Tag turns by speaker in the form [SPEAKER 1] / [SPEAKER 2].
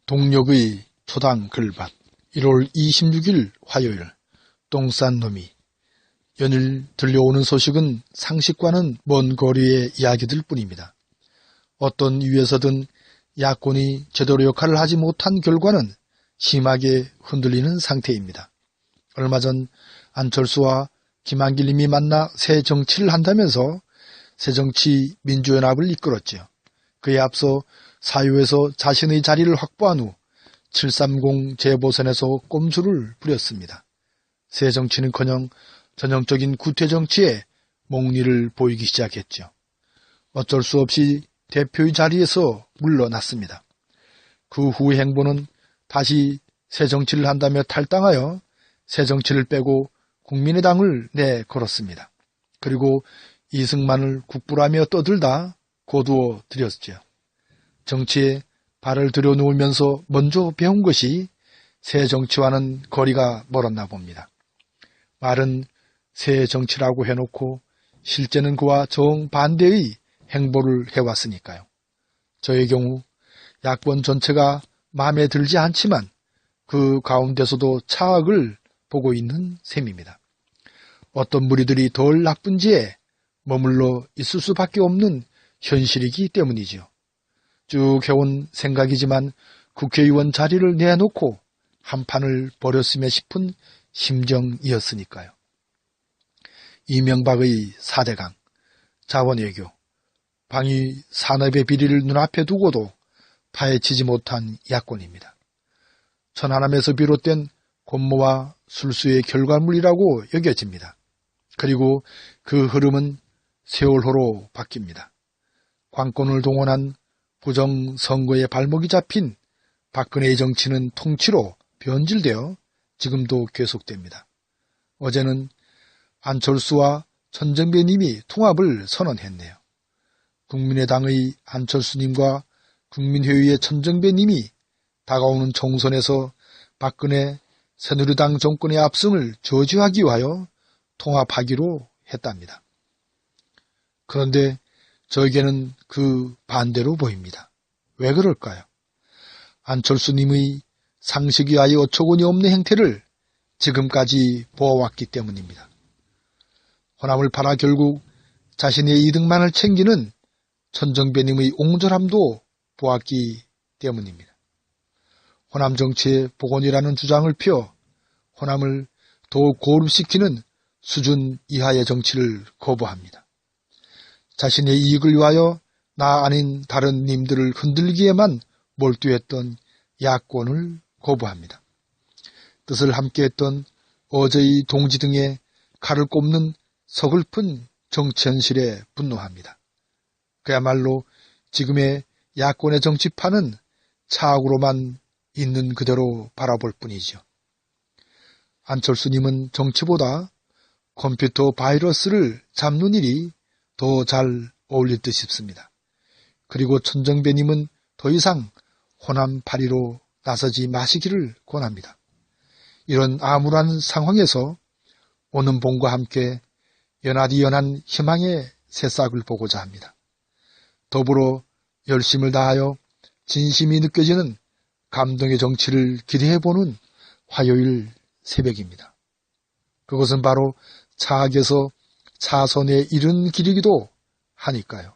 [SPEAKER 1] 동력의 초당 글밭 1월 26일 화요일 똥 싼 놈이 연일 들려오는 소식은 상식과는 먼 거리의 이야기들 뿐입니다. 어떤 이유에서든 야권이 제대로 역할을 하지 못한 결과는 심하게 흔들리는 상태입니다. 얼마 전 안철수와 김한길 님이 만나 새 정치를 한다면서 새정치민주연합을 이끌었죠. 그에 앞서 사유에서 자신의 자리를 확보한 후 730 재보선에서 꼼수를 부렸습니다. 새정치는커녕 전형적인 구태정치에 목리를 보이기 시작했죠. 어쩔 수 없이 대표의 자리에서 물러났습니다. 그 후의 행보는 다시 새정치를 한다며 탈당하여 새정치를 빼고 국민의당을 내걸었습니다. 그리고 이승만을 국부라며 떠들다 거두어 들였죠. 정치에 발을 들여놓으면서 먼저 배운 것이 새정치와는 거리가 멀었나 봅니다. 말은 새정치라고 해놓고 실제는 그와 정반대의 행보를 해왔으니까요. 저의 경우 야권 전체가 마음에 들지 않지만 그 가운데서도 차악을 보고 있는 셈입니다. 어떤 무리들이 덜 나쁜지에 머물러 있을 수밖에 없는 현실이기 때문이지요. 쭉 해온 생각이지만 국회의원 자리를 내놓고 한판을 벌였으면 싶은 심정이었으니까요. 이명박의 4대강, 자원외교, 방위 산업의 비리를 눈앞에 두고도 파헤치지 못한 야권입니다. 천안함에서 비롯된 권모와 술수의 결과물이라고 여겨집니다. 그리고 그 흐름은 세월호로 바뀝니다. 관권을 동원한 부정선거에 발목이 잡힌 박근혜의 정치는 통치로 변질되어 지금도 계속됩니다. 어제는 안철수와 천정배 님이 통합을 선언했네요. 국민의당의 안철수님과 국민회의의 천정배 님이 다가오는 총선에서 박근혜 새누리당 정권의 압승을 저지하기 위하여 통합하기로 했답니다. 그런데 저에게는 그 반대로 보입니다. 왜 그럴까요? 안철수님의 상식이 아예 어처구니 없는 행태를 지금까지 보아왔기 때문입니다. 호남을 팔아 결국 자신의 이득만을 챙기는 천정배님의 옹졸함도 보았기 때문입니다. 호남 정치의 복원이라는 주장을 펴 호남을 더욱 고립시키는 수준 이하의 정치를 거부합니다. 자신의 이익을 위하여 나 아닌 다른 님들을 흔들기에만 몰두했던 야권을 거부합니다. 뜻을 함께했던 어제의 동지 등의 칼을 꼽는 서글픈 정치 현실에 분노합니다. 그야말로 지금의 야권의 정치판은 차악으로만 있는 그대로 바라볼 뿐이죠. 안철수님은 정치보다 컴퓨터 바이러스를 잡는 일이 더 잘 어울릴 듯 싶습니다. 그리고 천정배님은 더 이상 호남 파리로 나서지 마시기를 권합니다. 이런 암울한 상황에서 오는 봄과 함께 연하디 연한 희망의 새싹을 보고자 합니다. 더불어 열심을 다하여 진심이 느껴지는 감동의 정치를 기대해보는 화요일 새벽입니다. 그것은 바로 차악에서 차선에 이른 길이기도 하니까요.